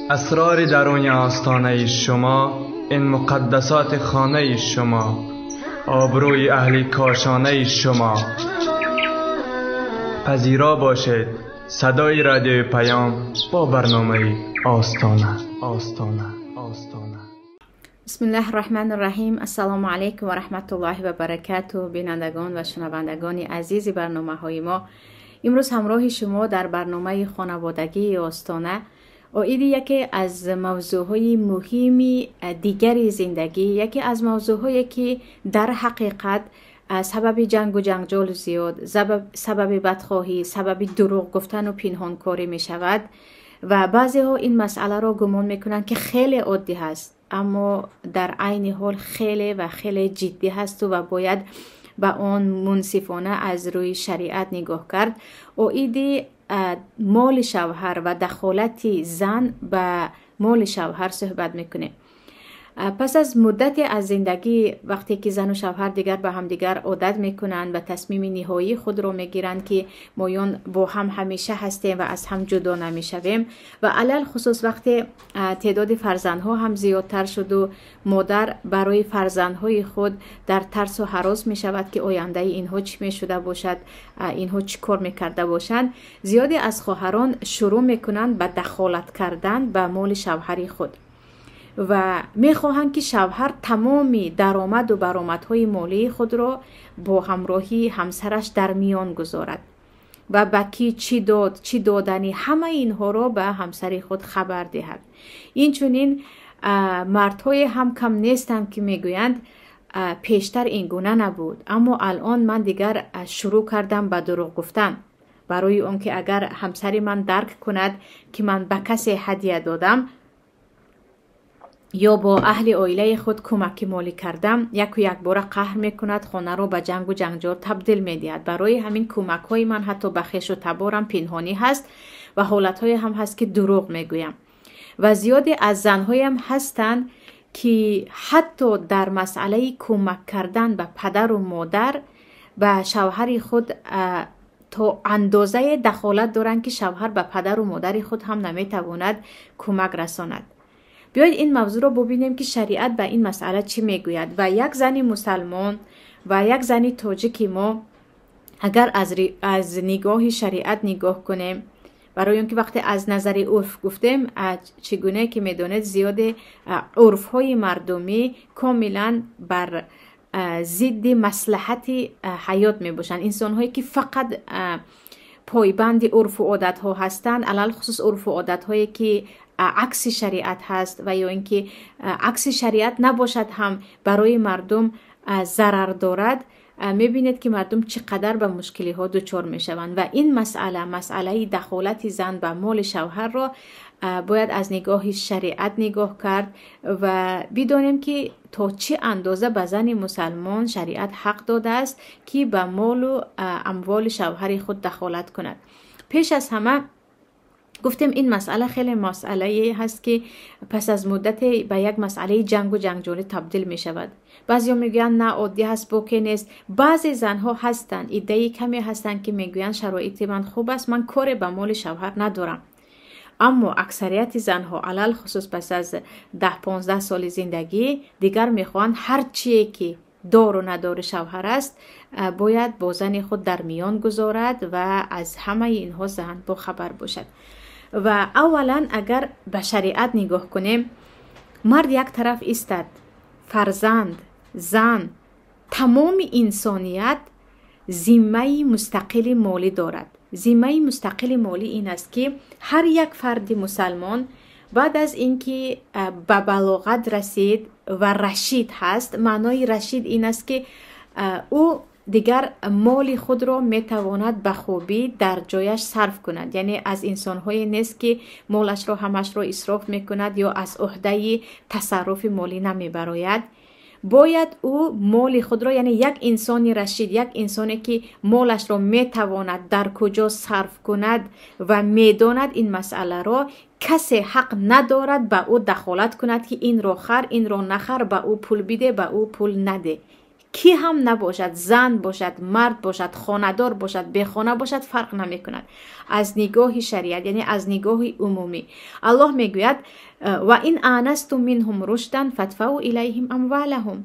اسرار درون آستانه شما، این مقدسات خانه شما، آبروی اهل کاشانه شما. پذیرا باشید صدای رادیو پیام با برنامه آستانه. بسم الله الرحمن الرحیم. السلام علیکم و رحمت الله و برکاته. بینندگان و شنوندگان عزیز برنامه های ما، امروز همراه شما در برنامه خانوادگی آستانه اویدی یکی از موضوعهای مهمی دیگری زندگی، یکی از موضوعهایی که در حقیقت سبب جنگ و جنجال زیاد، سبب بدخواهی، سبب دروغ گفتن و پنهانکاری می شود و بعضی ها این مسئله را گمان میکنند که خیلی عادی هست، اما در عین حال خیلی جدی هست و باید به آن منصفانه از روی شریعت نگاه کرد. اویدی مال شوهر و دخالت زن به مال شوهر صحبت میکنه. پس از مدت از زندگی، وقتی که زن و شوهر دیگر به هم دیگر عادت میکنند و تصمیم نهایی خود رو میگیرند که مایون با هم همیشه هستیم و از هم جدا نمیشویم و علل خصوص وقتی تعداد فرزندها هم زیادتر شد و مادر برای فرزندهای خود در ترس و هراس میشود که آینده اینها چی میشده باشد، اینها چی کار میکرده باشند، زیادی از خواهران شروع میکنند به دخالت کردن به مال شوهری خود و میخواهند که شوهر تمامی درآمد و برآمدهای مالی خود را با همراهی همسرش در میان گذارد و با کی چی داد، چی دادنی، همه اینها را به همسر خود خبر دهد. اینچنین مردهای هم کم نیستند که میگویند پیشتر این گونه نبود، اما الان من دیگر شروع کردم به دروغ گفتن برای اون که اگر همسر من درک کند که من به کسی هدیه دادم یا با اهل عائله خود کمک مالی کردم، یک بار قهر میکند، خانه رو به جنگ و جنجال تبدیل میدهد. برای همین کمک های من حتی به خویش و تبارم پنهانی هست و حالت های هم هست که دروغ میگویم و زیادی از زنهای هم هستند که حتی در مسئله کمک کردن به پدر و مادر به شوهر خود تا اندازه دخالت دارند که شوهر به پدر و مادر خود هم نمیتواند کمک رساند. بیایید این موضوع رو ببینیم که شریعت به این مسئله چی میگوید و یک زن مسلمان و یک زن تاجیک ما اگر از نگاه شریعت نگاه کنیم، برای اینکه وقتی از نظر عرف گفتیم چگونه که میدونید زیاد عرف های مردمی کاملا بر ضد مصلحت حیات میباشند. انسان هایی که فقط پایبند عرف و عادت ها هستند، علل خصوص عرف و عادت هایی که عکس شریعت هست و یا اینکه عکس شریعت نباشد هم برای مردم ضرر دارد، میبینید که مردم چقدر به مشکلی ها دچار میشوند و این مسئله دخالت زن به مال شوهر را باید از نگاه شریعت نگاه کرد و بدانیم که تا چه اندازه به زن مسلمان شریعت حق داده است که به مال و اموال شوهر خود دخالت کند. پیش از همه گفتیم این مسئله خیلی مسئله هست که پس از مدت به یک مسئله جنگ و جنجالی تبدیل می شود. بعضی میگوین نه عادی هست، بوکی نیست. بعضی زنها هستند، ایده کمی هستند که میگوین شرایط من خوب است، من کاری به مال شوهر ندارم. اما اکثریت زنها علل خصوص پس از 10-15 سال زندگی دیگر میخوان هر چیزی که دار و ندار شوهر است باید با زن خود در میان گذارد و از همه اینها زن با خبر باشد. و اولا اگر به شریعت نگاه کنیم، مرد یک طرف ایستد، فرزند، زن، تمام انسانیت ذمه مستقل مالی دارد. ذمه مستقل مالی این است که هر یک فرد مسلمان بعد از اینکه به بلاغت رسید و رشید هست، معنای رشید این است که او دیگر مال خود را میتواند به خوبی در جایش صرف کند، یعنی از انسان‌های نیست که مالش را همش را اسراف میکند یا از عهده تصرف مالی نمیبراید. باید او مال خود را، یعنی یک انسان رشید، یک انسانی که مالش را میتواند در کجا صرف کند و میداند این مسئله را، کسی حق ندارد به او دخالت کند که این را خر، این را نخر، به او پول بده، به او پول نده. کی هم نباشد، زن باشد، مرد باشد، خانه‌دار باشد، بی خانه باشد، فرق نمی کند. از نگاه شریعت، یعنی از نگاه عمومی، الله میگوید و این آنستم منهم رشدا فادفعوا الیهم اموالهم.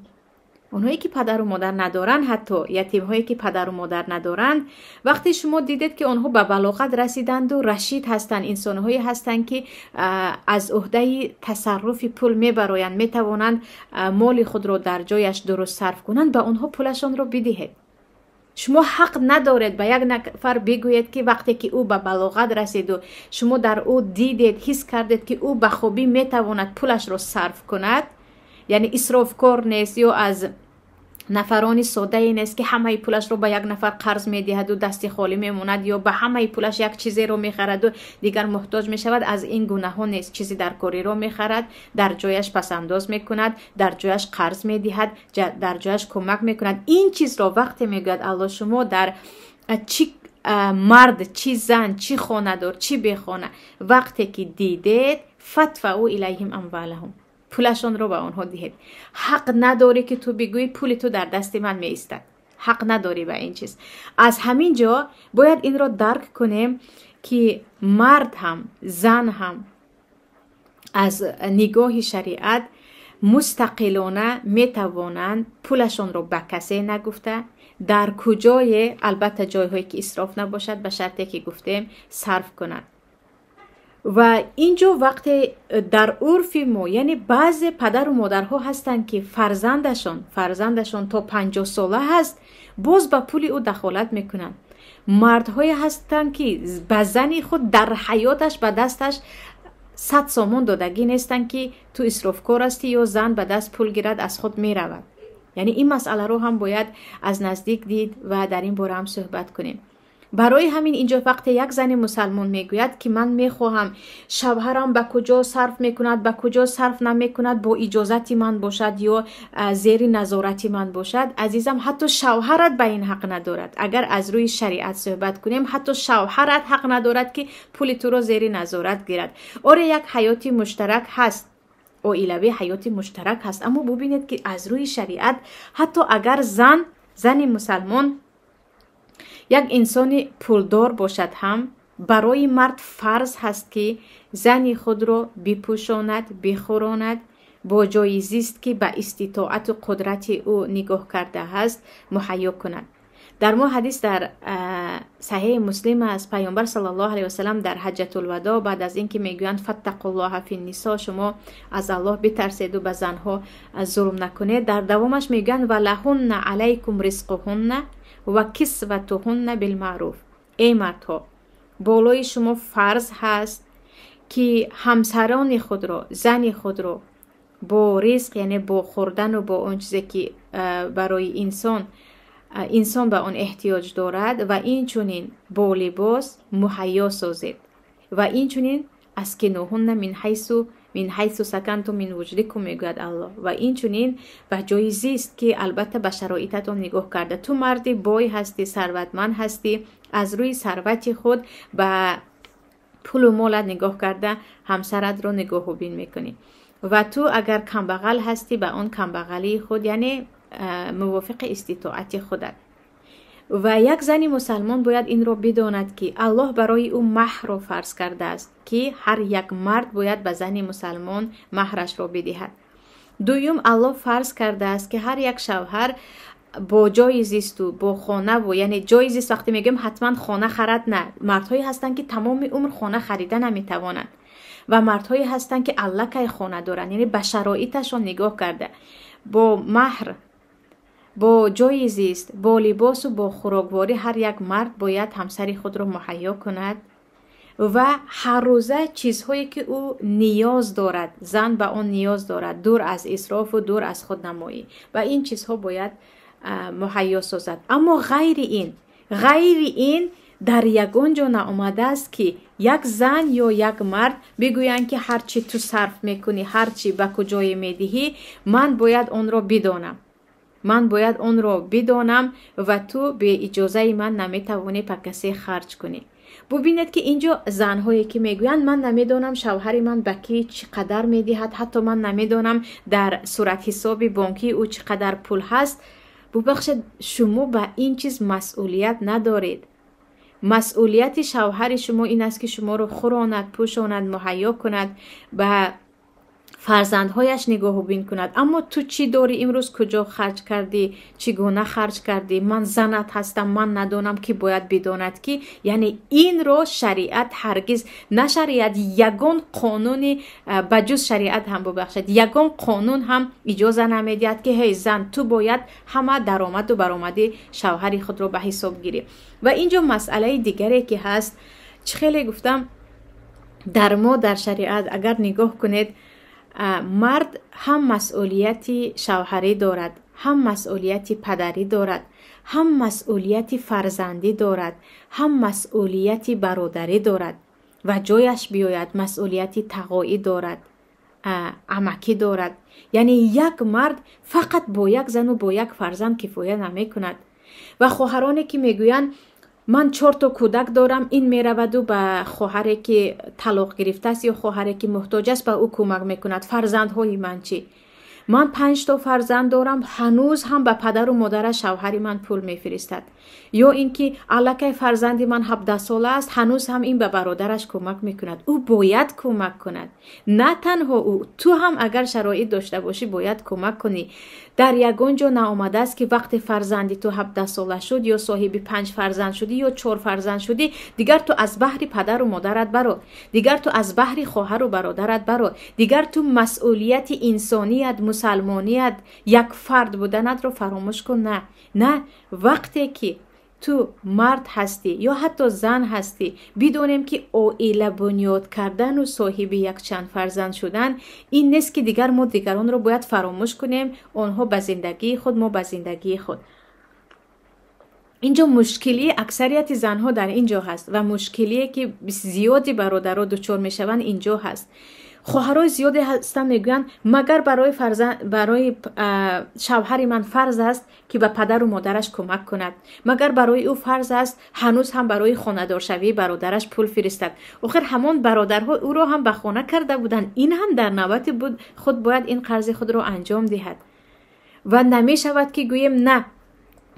اونهایی که پدر و مادر ندارن، حتی یتیم هایی که پدر و مادر ندارن، وقتی شما دیدید که اونها به بلاغت رسیدند و رشید هستند، انسان هایی هستند که از عهده تصرف پول میبرایند، میتوانند مال خود رو در جایش درست صرف کنند، به اونها پولشان رو بدهید. شما حق ندارید به یک نفر بگویید که وقتی که او به بلاغت رسید و شما در او دیدید، حس کردید که او به خوبی میتواند پولش رو صرف کند، یعنی اسرافکار نیست یا از نفرانی ساده ای نیست که همه پولش رو به یک نفر قرض میدهد و دستی خالی میموند، یا به همه پولش یک چیزی رو میخرد و دیگر محتاج میشود. از این گونه ها نیست. چیزی در کاری رو میخرد، در جایش پسنداز میکند، در جایش قرض میدهد، در جایش کمک میکند. این چیز رو وقتی میگوید الله شما در چی مرد، چی زن، چی خانه دار، چی بی خانه، وقتی که دیدید فادفعوا الیهم اموالهم، پولشون رو به آنها دهید. حق نداری که تو بگویی پول تو در دست من می ایستد. حق نداری به این چیز. از همین جا باید این رو درک کنیم که مرد هم زن هم از نگاه شریعت مستقلانه می توانند پولشون رو به کسی نگفته، در کجای، البته جایهایی که اسراف نباشد به شرطی که گفتیم، صرف کنند. و اینجا وقتی در عرف ما، یعنی بعض پدر و مادرها هستند که فرزندشون تا 50 ساله هست، باز به پول او دخالت میکنن. مردهای هستند که به زن خود در حیاتش به دستش 100 سامان دادگی نیستند که تو اسرافکار هستی یا زن به دست پول گیرد از خود میرود. یعنی این مسئله رو هم باید از نزدیک دید و در این باره هم صحبت کنیم. برای همین اینجا وقتی یک زن مسلمان میگوید که من میخواهم شوهرم به کجا صرف میکند، به کجا صرف نمیکند، با اجازت من باشد یا زیر نظارت من باشد، عزیزم حتی شوهرت به این حق ندارد. اگر از روی شریعت صحبت کنیم، حتی شوهرت حق ندارد که پول تو رو زیر نظارت گیرد. آره یک حیاتی مشترک هست، عائلوی حیاتی مشترک هست، اما ببینید که از روی شریعت حتی اگر زن مسلمان یک انسان پولدار باشد هم، برای مرد فرض هست که زن خود را بپوشاند، بخوراند، با جای زیست که به استطاعت و قدرت او نگاه کرده است مهیا کند. در ما حدیث در صحیح مسلم از پیامبر صلی الله علیه و سلم در حجة الوداع بعد از اینکه میگویند فاتقوا الله فی النساء، شما از الله بترسید و به زنها ظلم نکنید، در دوامش میگویند ولهن علیکم رزقهن و کسوتهن بالمعروف. ای مردها، بالای شما فرض هست که همسران خود را، زن خود را با رزق، یعنی با خوردن و با اون چیزی که برای انسان به آن احتیاج دارد، و این چونین با لباس مهیا سازید، و این چونین اسکنوهن من حیث سکنتم من وجدکم میگوید الله، و این چونین به جای زیست که البته به شرایطتون نگاه کرده. تو مردی بای هستی، ثروتمند هستی، از روی ثروت خود به پول و مالت نگاه کرده همسرت رو نگاه و بین میکنی، و تو اگر کمبغل هستی به اون کمبغلی خود، یعنی موافق استطاعت خودت. و یک زن مسلمان باید این رو بداند که الله برای او مهر رو فرض کرده است که هر یک مرد باید به زن مسلمان مهرش رو بدهد. دوم، الله فرض کرده است که هر یک شوهر با جای زیست و با خانه، و یعنی جای زیست وقتی میگم حتما خانه خرد نه، مردهایی هستند که تمام عمر خانه خریده نمیتوانند، و مردهایی هستند که الکی خانه دارن، یعنی به شرایطشون نگاه کرده، با مهر، با جای زیست، با لباس و با خوراکواری هر یک مرد باید همسر خود را مهیا کند و هر روزه چیزهایی که او نیاز دارد، زن به آن نیاز دارد، دور از اسراف و دور از خودنمایی، و این چیزها باید مهیا سازد. اما غیر این در یگان جا نآمده است که یک زن یا یک مرد بگویند که هرچی تو صرف میکنی، هرچی به کجای میدهی، من باید آن را بدانم و تو به اجازه من نمیتوانی پر کسی خرج کنی. ببینید که اینجا زنهایی که میگویند من نمیدانم شوهر من به کی چقدر میدهد، حتی من نمیدانم در صورت حساب بانکی او چقدر پول هست، ببخشید شما به این چیز مسئولیت ندارید. مسئولیت شوهر شما این است که شما رو خوراند، پوشاند، مهیا کند، به فرزندهایش نگاه و بین کند. اما تو چی داری امروز؟ کجا خرج کردی؟ چگونه خرج کردی؟ من زنت هستم، من ندانم که باید بداند که. یعنی این رو شریعت هرگز، نه شریعت، یگان قانون بجز شریعت هم ببخشید، یگان قانون هم اجازه نمیدهد که هی زن تو باید همه درآمد و برآمد شوهر خود رو به حساب گیری. و اینجا مسئله دیگری که هست، چه خیلی گفتم در شریعت اگر نگاه کنید، مرد هم مسئولیتی شوهری دارد، هم مسئولیتی پدری دارد، هم مسئولیتی فرزندی دارد، هم مسئولیتی برادری دارد و جایش بیاید مسئولیتی تقاعی دارد، عمکی دارد. یعنی یک مرد فقط با یک زن و با یک فرزند کفایت نمی کند. و خواهرانی که میگویند من 4 تا کودک دارم، این میرود و به خواهری که طلاق گرفته است یا خواهری که محتاج است به او کمک میکند. فرزندهای من چی؟ من 5 تا فرزند دارم، هنوز هم به پدر و مادر شوهر من پول میفرستد. یا اینکه الکی فرزندی من 17 ساله است، هنوز هم این به برادرش کمک میکند. او باید کمک کند. نه تنها او، تو هم اگر شرایط داشته باشی باید کمک کنی. در یگان جا نآمده است که وقت فرزندی تو 17 ساله شد یا صاحب 5 فرزند شدی یا 4 فرزند شدی، دیگر تو از بحر پدر و مادرت برو، دیگر تو از بحر خواهر و برادرت برو، دیگر تو مسئولیت انسانیت، مسلمانیت، یک فرد بودنت رو فراموش کن. نه وقتی که تو مرد هستی یا حتی زن هستی، بدونیم که عائله بنیاد کردن و صاحب یک چند فرزند شدن این نیست که دیگر ما دیگران رو باید فراموش کنیم، آنها به زندگی خود، ما به زندگی خود. اینجا مشکلی اکثریت زنها در اینجا هست و مشکلی که زیادی برادرها دچار میشوند اینجا هست. خواهرای زیادی هستن میگن مگر برای شوهر من فرض است که به پدر و مادرش کمک کند، مگر برای او فرض است هنوز هم برای خانه‌دار شوی برادرش پول فرستد. آخر همان برادرها او را هم به خانه کرده بودند، این هم در نوبت بود خود باید این قرض خود را انجام دهد. و نمی شود که گوییم نه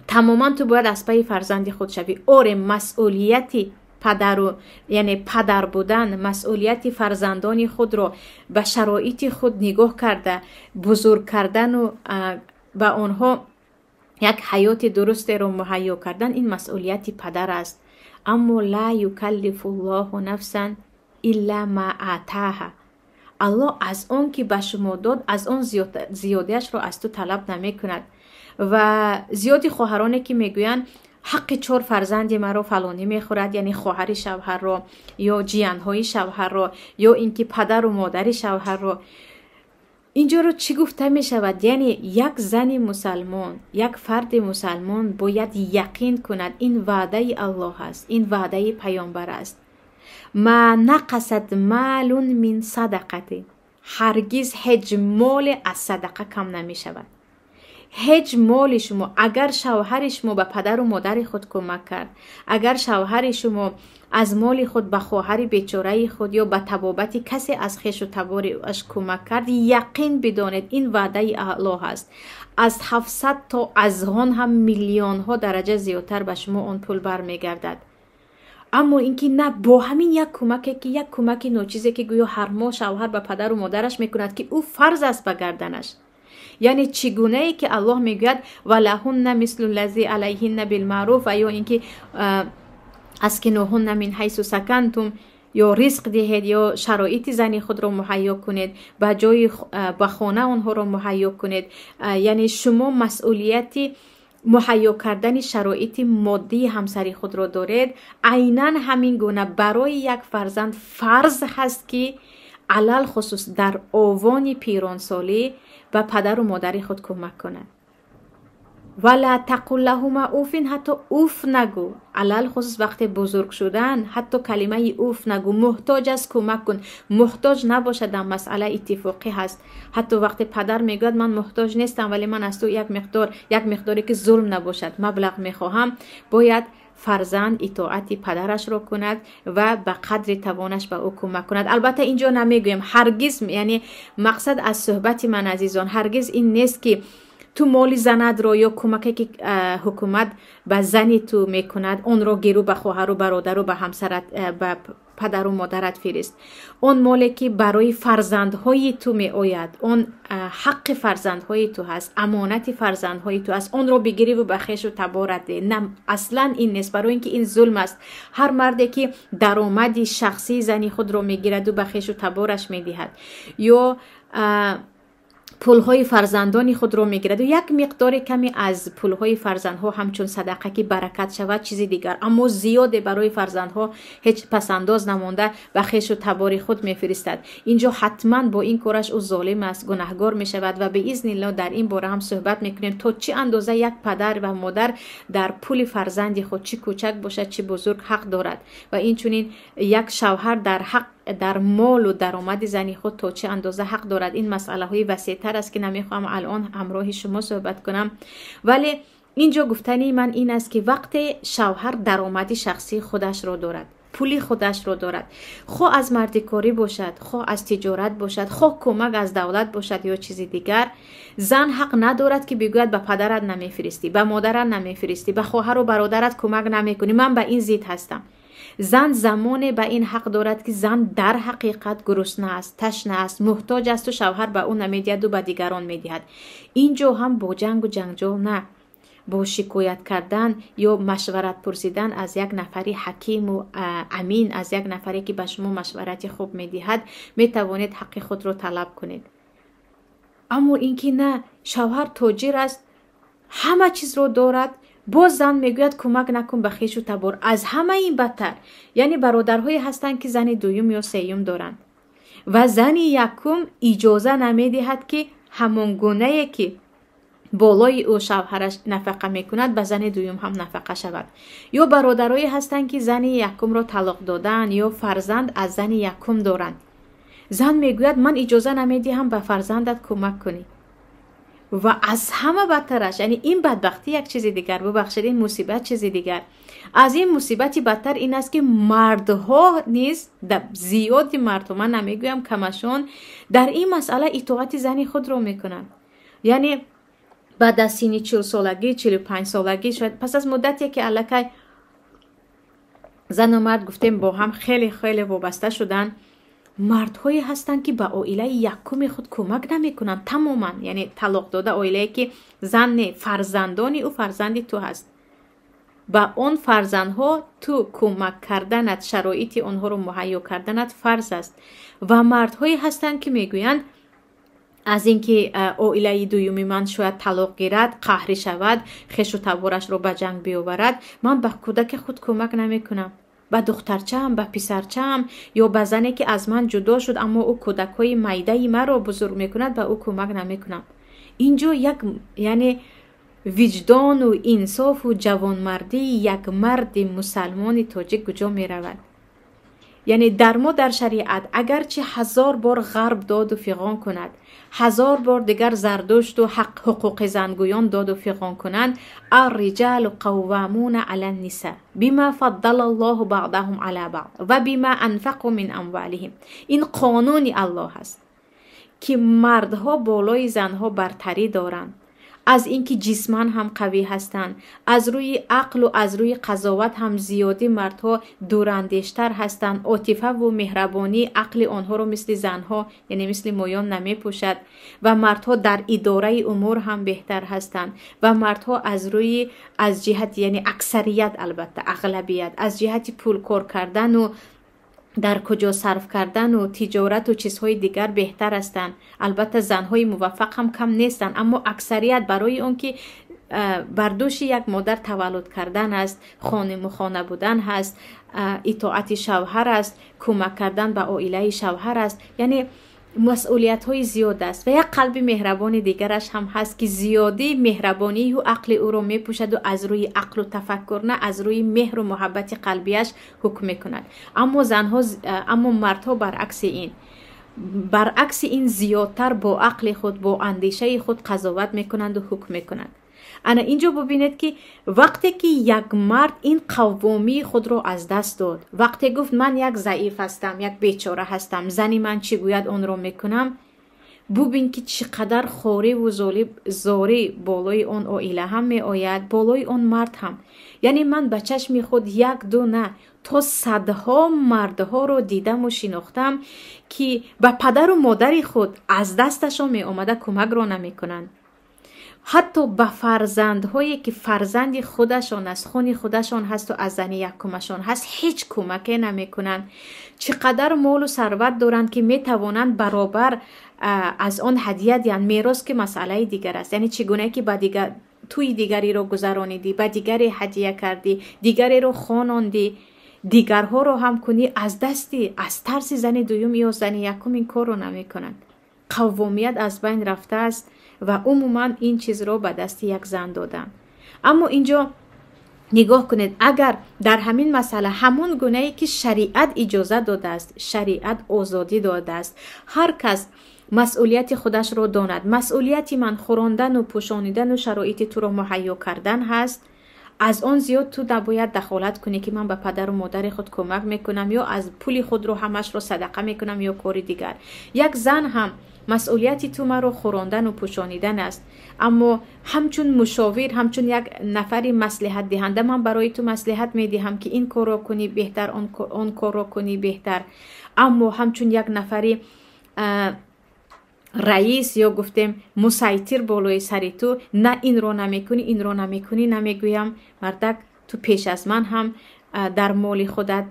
تماما تو باید از پی فرزند خود شوی. آره مسئولیتی یعنی پدر بودن، مسئولیت فرزندان خود رو به شرایط خود نگاه کرده، بزرگ کردن و به آنها یک حیات درست رو مهیا کردن، این مسئولیت پدر است. اما لا یکلف الله نفسا الا ما آتاها. الله از آن که به شما داد از آن زیادیش رو از تو طلب نمی کند. و زیادی خواهرانی که میگویند حق 4 فرزند مرا فلانی میخورد، یعنی خواهر شوهر را یا جیانهای شوهر را یا اینکه پدر و مادر شوهر را. اینجا رو چی گفته می شود؟ یعنی یک زن مسلمان، یک فرد مسلمان باید یقین کند این وعده الله است، این وعده پیامبر است. ما نقصد مال من صدقه، هرگز هیچ مال از صدقه کم نمی شود. هیچ مال شما، اگر شوهر شما به پدر و مادر خود کمک کرد، اگر شوهر شما از مال خود به خواهر بیچاره خود یا به طبابت کسی از خویش و تبارش کمک کرد، یقین بدانید این وعده الله است. از 700 تا از آن هم میلیون ها درجه زیادتر به شما اون پول برمیگردد. اما اینکه نه، با همین یک کمکی که یک کمک ناچیزی که گویا هر ماه شوهر به پدر و مادرش میکند که او فرض است به گردنش. یعنی چگونه ای که الله میگوید ولهن مثل الذی علیهن بالمعروف، یا اینکه اسکنوهن من حیث سکنتم، یا رزق دهید یا شرایط زنی خود را مهیا کنید، به جای به خانه آنها را مهیا کنید. یعنی شما مسئولیتی مهیا کردن شرایط مادی همسری خود را دارید. عیناً همین گونه برای یک فرزند فرض هست که علل خصوص در آوان پیرانسالی به پدر و مادر خود کمک کنند. ولا تقل لهما اوف، حتی اوف نگو. علل خصوص وقت بزرگ شدن حتی کلمه اوف نگو. محتاج است کمک کن، محتاج نباشه در مسئله اتفاقی هست. حتی وقت پدر میگوید من محتاج نیستم ولی من از تو یک مقداری که ظلم نباشد مبلغ میخواهم، باید فرزند اطاعت پدرش را کند و به قدر توانش به او کمک کند. البته اینجا نمیگویم هرگز، یعنی مقصد از صحبت من عزیزان هرگز این نیست که تو مال زند رو یا کمکی که حکومت به زنی تو میکند اون رو گیرو به خواهر و برادر و به همسرت به پدر و مادرت فرست. اون مالی که برای فرزندهای تو می آید، اون حق فرزندهای تو هست، امانت فرزندهای تو هست، اون رو بگیری و بخش و تبارت ده. نه اصلا این نیست، برای اینکه این ظلم است. هر مردی که درآمد شخصی زنی خود رو میگیرد و بخش و تبارش میدهد یا پولهای فرزندانی خود رو میگیرد و یک مقدار کمی از پولهای فرزندها همچون صدقه که برکت شود چیزی دیگر، اما زیاد برای فرزندها هیچ پسنداز نمانده و خیش و تبار خود میفرستد. اینجا حتما با این کارش او ظالم است، گناهگار میشود و به اذن الله در این باره هم صحبت میکنیم تا چه اندازه یک پدر و مادر در پول فرزند خود چه کوچک باشد چه بزرگ حق دارد و این چنین یک شوهر در مال و درآمد زنی خود تا چه اندازه حق دارد. این مسئله های وسیع‌تر است که نمیخوام الان همراه شما صحبت کنم، ولی اینجا گفتنی من این است که وقتی شوهر درآمد شخصی خودش را دارد، پولی خودش را دارد، خواه از مردکاری باشد، خواه از تجارت باشد، خواه کمک از دولت باشد یا چیزی دیگر، زن حق ندارد که بگوید به پدرت نمیفرستی، به مادرت نمیفرستی، به خواهر و برادرت کمک نمیکنی. من به این ضد هستم. زن زمانی به این حق دارد که زن در حقیقت گرسنه است، تشنه است، محتاج است و شوهر به اون نمیدهد و به دیگران میدهد. اینجا هم با جنگ و جنجال نه، با شکایت کردن یا مشورت پرسیدن از یک نفری حکیم و امین، از یک نفری که به شما مشورت خوب میدهد میتوانید حق خود رو طلب کنید. اما اینکه نه، شوهر تاجر است، همه چیز رو دارد، باز زن میگوید کمک نکن به خویش و تبار. از همه این بدتر یعنی برادرهایی هستند که زن دوم یا سوم دارند و زن یکم اجازه نمیدهد که همان گونه‌ای که بالای او شوهرش نفقه میکند به زن دوم هم نفقه شود. یا برادرهایی هستند که زن یکم را طلاق دادن یا فرزند از زن یکم دارند. زن میگوید من اجازه نمیدهم به فرزندت کمک کنی. و از همه بدترش، یعنی این بدبختی یک چیز دیگر، ببخشید این مصیبت چیز دیگر، از این مصیبتی بدتر این است که مردها نیز، زیادی مردها، من نمیگویم کمشون، در این مسئله اطاعت زنی خود رو میکنن. یعنی بعد از سن 40 سالگی 45 سالگی شاید پس از مدتی که الکی زن و مرد گفتیم با هم خیلی خیلی وابسته شدن، مردهایی هستند که به عائله یکم خود کمک نمی کنند تماما. یعنی طلاق داده عائله که زن فرزندانی او فرزندی تو هست، با اون فرزندها تو کمک کردنت، شرایط اونها رو مهیا کردنت فرض است. و مردهایی هستند که میگویند از اینکه عائله دومی من شاید طلاق گیرد، قهر شود، خویش و تبارش رو به جنگ بیاورد، من به کودک خود کمک نمی کنم، به دخترچه‌ام، به پسرچه‌ام یا به زنی که از من جدا شد اما او کودک‌های میده مرا بزرگ میکند به او کمک نمیکنم. اینجا یک یعنی وجدان و انصاف و جوانمردی یک مرد مسلمان تاجیک کجا میرود؟ یعنی در ما در شریعت اگرچه 1000 بار غرب داد و فیغان کند، 1000 بار دیگر زردشت و حقوق زنگویان داد و فیغان کنند، الرجال قوامون علی النساء بما فضل الله بعضهم علی بعض و بما انفقوا من اموالهم. این قانون الله است که مردها بالای زنها برتری دارند، از اینکه جسمان هم قوی هستند، از روی عقل و از روی قضاوت هم زیادی مردها دوراندیشتر هستند. عاطفه و مهربانی عقل آنها رو مثل زنها یعنی مثل مایان نمی پوشد و مردها در اداره امور هم بهتر هستند و مردها از جهت یعنی اکثریت، البته اغلبیت، از جهت پول کار کردن و در کجا صرف کردن و تجارت و چیزهای دیگر بهتر هستند. البته زنهای موفق هم کم نیستند، اما اکثریت برای اون که برداشت یک مادر تولد کردن است، خانه بودن هست، اطاعت شوهر است، کمک کردن به عائله شوهر است، یعنی مسئولیت های زیاد است. و یک قلب مهربان دیگرش هم هست که زیادی مهربانی و عقل او رو می پوشد و از روی عقل و تفکر نه از روی مهر و محبت قلبیش حکم می کند. اما مردها برعکس این زیادتر با عقل خود، با اندیشه خود قضاوت می کنند و حکم می کنند. انا اینجا ببینید که وقتی که یک مرد این قوامی خود رو از دست داد، وقتی گفت من یک ضعیف هستم، یک بیچاره هستم، زنی من چی گوید اون رو میکنم، ببین که چقدر خوری و زاری بالای اون عائله هم می آید، بالای اون مرد هم. یعنی من به چشم خود یک دو نه تا صدها مردها رو دیدم و شناختم که به پدر و مادر خود از دستشون می آمده کمک رو نمی کنن. حتی به فرزندهایی که فرزند خودشان است، خون خودشان هست و از زن یکمشان هست، هیچ کمکی نمی کنن. چقدر مال و ثروت دارند که می توانند برابر از آن هدیه دیان. میراث که مسئله دیگر است. یعنی چگونه که با دیگر توی دیگری رو گذرانیدی، با دیگری هدیه کردی، دیگری رو خواندی، دیگرها رو هم کنی، از دستی از ترس زن دوم یا زن یکم این کار رو نمی کنند. قومیت از بین رفته است و عموما این چیز رو به دست یک زن دادن. اما اینجا نگاه کنید، اگر در همین مسئله همون گونه‌ای که شریعت اجازه داده است، شریعت آزادی داده است، هر کس مسئولیت خودش رو داند، مسئولیتی من خوراندن و پوشانیدن و شرایط تو رو مهیا کردن هست، از آن زیاد تو نباید دخالت کنی که من به پدر و مادر خود کمک میکنم یا از پول خود رو همش رو صدقه میکنم یا کاری دیگر. یک زن هم مسئولیتی تو من رو خوراندن و پوشانیدن است، اما همچون مشاور، همچون یک نفری مصلحت دهنده من برای تو مصلحت میدهم که این کار رو کنی بهتر، اون کار رو کنی بهتر. اما همچون یک نفری رئیس یا گفتیم مسیطر بالای سری تو، نه این رو نمیکنی، این رو نمیکنی، نمیگویم مردک تو پیش از من هم در مال خودت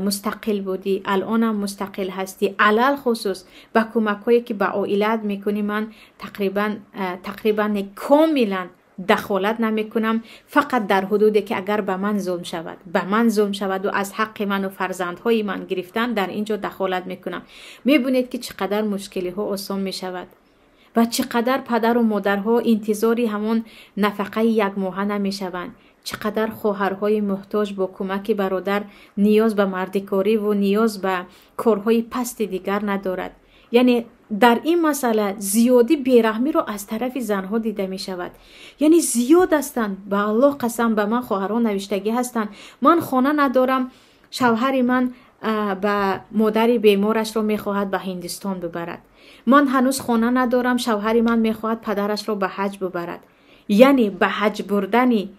مستقل بودی، الان هم مستقل هستی. علل خصوص با کمکایی که با عائلت میکنی من تقریبا کاملا دخالت نمیکنم، فقط در حدودی که اگر به من ظلم شود و از حق من و فرزندهای من گرفتن، در اینجا دخالت میکنم. میبینید که چقدر مشکلی ها آسان میشود و چقدر پدر و مادرها انتظاری همون نفقه یک ماهه نمیشوند. چقدر خواهرهای محتاج با کمک برادر نیاز به مردکاری و نیاز به کارهای پست دیگر ندارد. یعنی در این مسئله زیادی بیرحمی رو از طرف زنها دیده می شود. یعنی زیاد هستند، به الله قسم به من خواهران نوشتگی هستند، من خانه ندارم، شوهر من به مادر بیمارش رو می خواهد به هندوستان ببرد. من هنوز خانه ندارم، شوهر من می خواهد پدرش رو به حج ببرد. یعنی به حج بردنی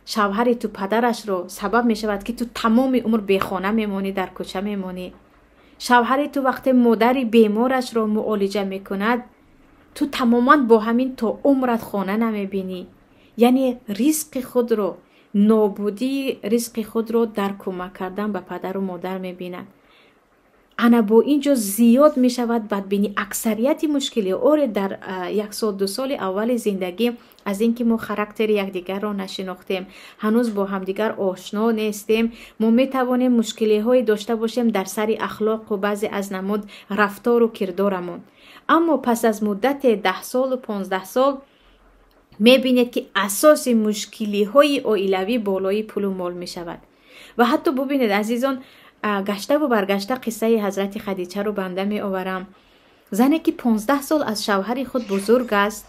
شوهر تو پدرش رو سبب می شود که تو تمام عمر بی خانه میمونی، در کوچه میمونی. شوهر تو وقت مادر بیمارش رو معالجه می کند، تو تماما با همین تا عمرت خانه نمی بینی. یعنی رزق خود رو، نابودی رزق خود رو در کمک کردن به پدر و مادر می بینند. انا با اینجا زیاد می شود بدبینی. اکثریت مشکلی اور در یک سال دو سال اول زندگی از اینکه ما خاراکتر یکدیگر را نشناختیم، هنوز با همدیگر آشنا نیستیم، ما می توانیم مشکلی های داشته باشیم در سر اخلاق و بعضی از نمود رفتار و کردارمون. اما پس از مدت 10 سال و 15 سال می بینید که اساس مشکلی های عائلوی بالای پول و مال می شود. و حتی ببینید عزیزان، گشته و برگشته قصه حضرت خدیجه رو بنده می آورم. زنی که 15 سال از شوهر خود بزرگ است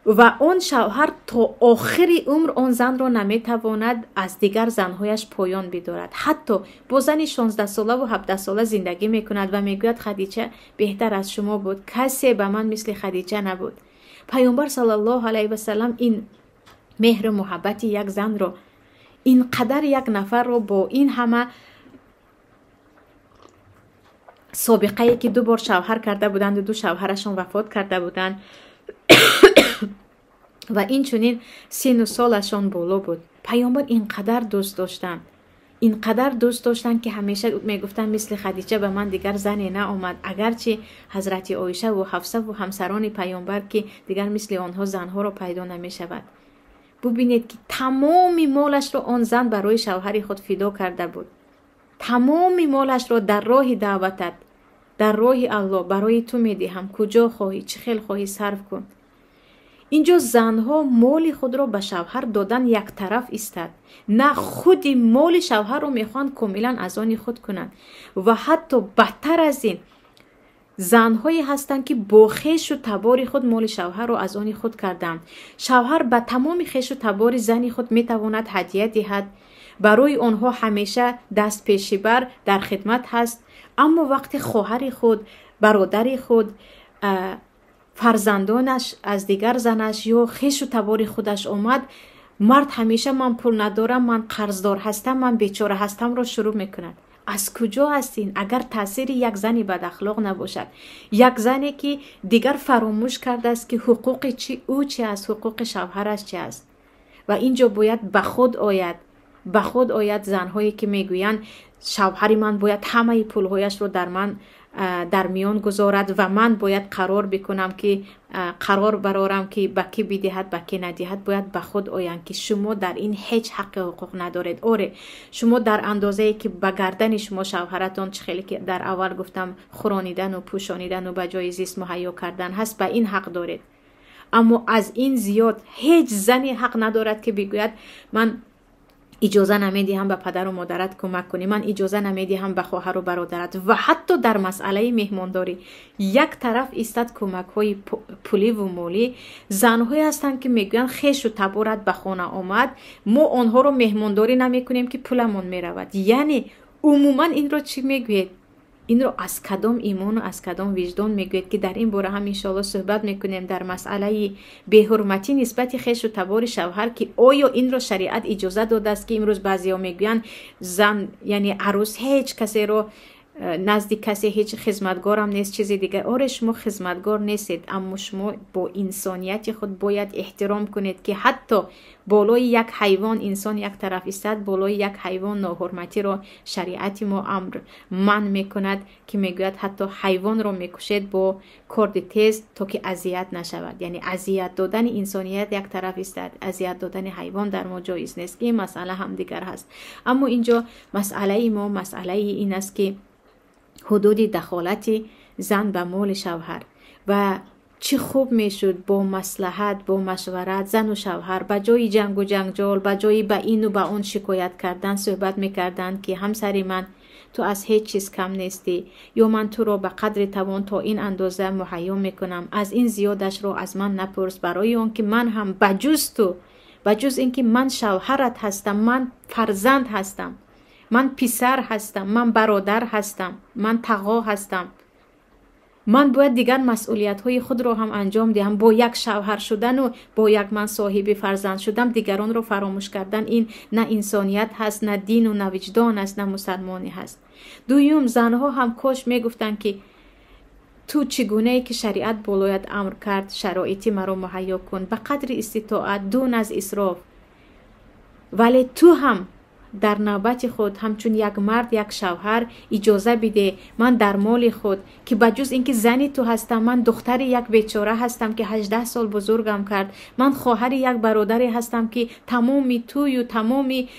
و اون شوهر تا آخر عمر اون زن رو نمی تواند از دیگر زنهایش پایان بدارد. حتی با زنی 16 ساله و 17 ساله زندگی می کند و می گوید خدیجه بهتر از شما بود، کسی به من مثل خدیجه نبود. پیامبر صلی الله علیه و سلم این مهر و محبت یک زن رو، اینقدر یک نفر رو با این همه سابقه ای که 2 بار شوهر کرده بودند و 2 شوهرشون وفات کرده بودند و این چنین سن و سالشون بالا بود، پیامبر اینقدر دوست داشتن که همیشه میگفتن مثل خدیجه به من دیگر زنی نه آمد. اگرچه حضرت عایشه و حفصه و همسران پیامبر که دیگر مثل آنها زنها رو پیدا نمی شود. ببینید که تمام مالش رو آن زن برای شوهر خود فدا کرده بود. تمام مالش رو در راه دعوتت، در راه الله برای تو میدهم، کجا خواهی، چه خیل خواهی صرف کن. اینجا زنها مال خود رو به شوهر دادن یک طرف استاد، نه خود مال شوهر رو میخوان کاملا از آن خود کنند. و حتی بدتر از این زنهایی هستند که با خیش و تبار خود مال شوهر رو از آن خود کردند. شوهر به تمام خیش و تبار زن خود میتواند هدیه دهد، برای آنها همیشه دست پیشی بر در خدمت هست، اما وقت خواهر خود، برادر خود، فرزندانش از دیگر زنش یا خویش و تبار خودش آمد، مرد همیشه من پول ندارم، من قرضدار هستم، من بیچاره هستم رو شروع میکند. از کجا هستین؟ اگر تاثیر یک زنی بد اخلاق نباشد، یک زنی که دیگر فراموش کرده است که حقوق او چی است، حقوق شوهرش چی است، و اینجا باید به خود آید زنهایی که میگویند شوهر من باید همه پولهایش رو در میان گذارد و من باید قرار برارم که به کی بدهد به کی ندهد. باید به خود آیند که شما در این هیچ حق حقوق ندارید. آره، شما در اندازه‌ای که به گردن شما شوهرتان خیلی که در اول گفتم خورانیدن و پوشانیدن و به جای زیست مهیا کردن هست، به این حق دارید. اما از این زیاد هیچ زنی حق ندارد که بگوید من اجازه نمیدهم به پدر و مادرت کمک کنی، من اجازه نمیدهم به خواهر و برادرت. و حتی در مسئله مهمانداری یک طرف استاد کمک های پولی و مالی. زنهایی هستند که میگویند خویش و تبارت به خانه آمد، ما آنها رو مهمانداری نمیکنیم که پولمون میرود. یعنی عموما این رو چی میگوید؟ این رو از کدام ایمان و از کدام وجدان میگوید که در این باره هم انشاءالله صحبت میکنیم در مسئله بی‌حرمتی نسبت خویش و تبار شوهر، که آیا این رو شریعت اجازه داده است که امروز بعضیا میگویند زن یعنی عروس هیچ کسی رو نزدیک کسی هیچ خدمتگار هم نیست چیزی دیگه. آره شما خدمتگار نیستید، اما شما با انسانیت خود باید احترام کنید که حتی بالای یک حیوان انسان یک طرف است، بالای یک حیوان ناحرمتی را شریعت ما امر من میکند که میگوید حتی حیوان را میکشید با کارد تیز تا که اذیت نشود. یعنی اذیت دادن انسانیت یک طرف است، اذیت دادن حیوان در ما جایز نیست. این مسئله هم دیگر هست. اما اینجا مسئله ما مسئله این است که حدود دخالت زن به مال شوهر و چی خوب میشد با مصلحت با مشورت زن و شوهر به جای جنگ و جنجال، به جای به این و به اون شکایت کردن صحبت میکردن که همسری من تو از هیچ چیز کم نیستی، یا من تو رو به قدر توان تا این اندازه مهیا میکنم، از این زیادش رو از من نپرس، برای اون که من هم بجز اینکه من شوهرت هستم، من فرزند هستم، من پسر هستم، من برادر هستم، من تقا هستم، من باید دیگر مسئولیت های خود رو هم انجام دهم. با یک شوهر شدن و با یک من صاحب فرزند شدم دیگران رو فراموش کردن، این نه انسانیت هست، نه دین و نه وجدان است، نه مسلمانی هست. دویم زنها هم کاش میگفتن که تو چگونه ای که شریعت بولایت امر کرد شرایطی مرا مهیا کن به قدر استطاعت دون از اسراف، ولی تو هم در نوبت خود همچون یک مرد یک شوهر اجازه بده من در مال خود که بجز اینکه زنی تو هستم، من دختر یک بیچاره هستم که 18 سال بزرگم کرد، من خواهر یک برادری هستم که تمامی توی و تمامی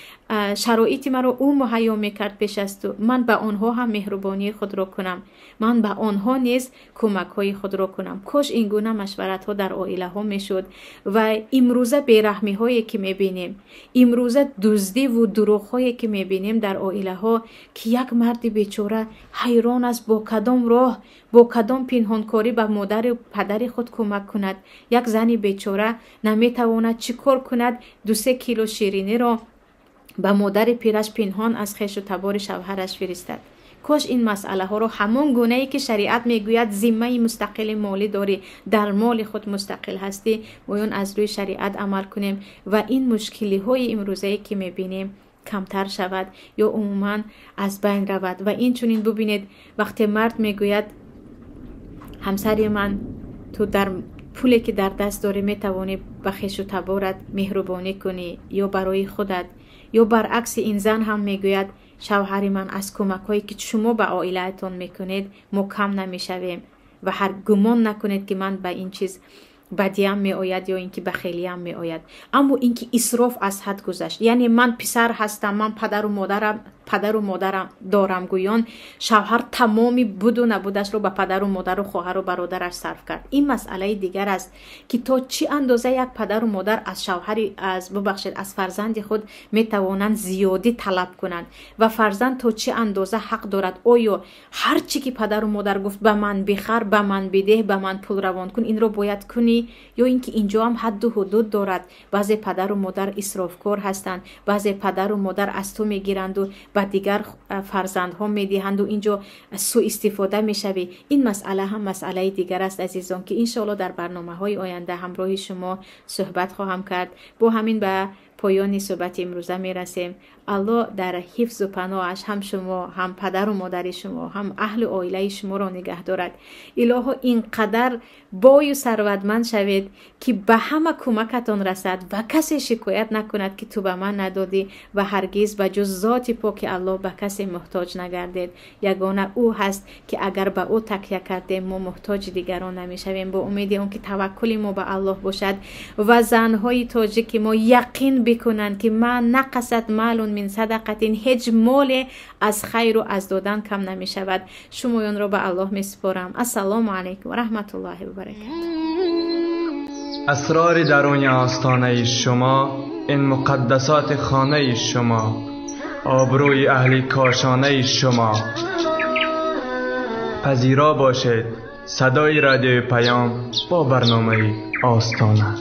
شرایطی مرا او مهیا میکرد پیش از تو، من به آنها هم مهربانی خود را کنم، من به آنها نیز کمک های خود را کنم. کاش این گونه مشورت ها در عائله ها میشد. و امروزه بیرحمی هایی که میبینیم، امروزه دزدی و دروغ هایی که میبینیم در عائله ها که یک مرد بیچاره حیران است با کدام راه با کدام پنهانکاری به مادر و پدر خود کمک کند. یک زنی بیچاره نمیتواند چیکار کند 2-3 کیلو شیرینی را به مادر پیرش پنهان از خویش و تبار شوهرش فرستد. کاش این مسئله ها رو همون گونه ای که شریعت میگوید ذمه مستقل مالی داری، در مال خود مستقل هستی، باید از روی شریعت عمل کنیم و این مشکلی های امروزه ای که میبینیم کمتر شود یا عموما از بین رود. و این چونین ببینید وقتی مرد میگوید همسر من تو در پولی که در دست داری میتوانی به خویش و تبارت مهربانی کنی یا برای خودت، یا برعکس این زن هم میگوید شوهر من از کمک هایی که شما به عائله‌تان میکنید ما کم نمیشویم و هر گمان نکنید که من به این چیز بدیم می آید یا اینکه بخیلیم می آید. اما اینکه اسراف از حد گذشت، یعنی من پسر هستم، من پدر و مادرم دارم گویان شوهر تمامی بود و نبودش رو به پدر و مادر و خواهر و برادرش صرف کرد. این مسئله دیگر است که تا چی اندازه یک پدر و مادر از شوهری از فرزند خود می توانند زیادی طلب کنند و فرزند تا چی اندازه حق دارد. آیا هر چی که پدر و مادر گفت به من بخر، به من بده، به من پول روان کن این رو باید کنی، یا اینکه اینجا هم حد و حدود دارد؟ بعضی پدر و مادر اسرافکار هستند، بعضی پدر و مادر از تو میگیرند و به دیگر فرزندها میدهند و اینجا سوء استفاده میشوی. این مسئله هم مسئله دیگر است عزیزان که انشاءالله در برنامه‌های آینده همراه شما صحبت خواهم کرد. با همین به پایان صحبت امروزه میرسیم. الله در حفظ و پناهش هم شما، هم پدر و مادر شما، هم اهل عائله شما را نگه دارد. الها اینقدر بای و ثروتمند شوید که به همه کمکتان رسد و کسی شکایت نکند که تو به من ندادی و هرگز به جز ذات پاک الله به کسی محتاج نگردید. یگانه او هست که اگر به او تکیه کردیم ما محتاج دیگران نمیشویم. با امید اون که توکل ما به الله باشد و زنهای تاجیک ما یقین بکنند که ما نقصت مال من صدقه، هیچ مال از خیر و از دادن کم نمی شود. شمایان را به الله می سپارم. السلام علیکم و رحمت الله و برکاته. اسرار درون آستانه شما، این مقدسات خانه شما، آبروی اهل کاشانه شما. پذیرا باشید صدای رادیو پیام با برنامه آستانه.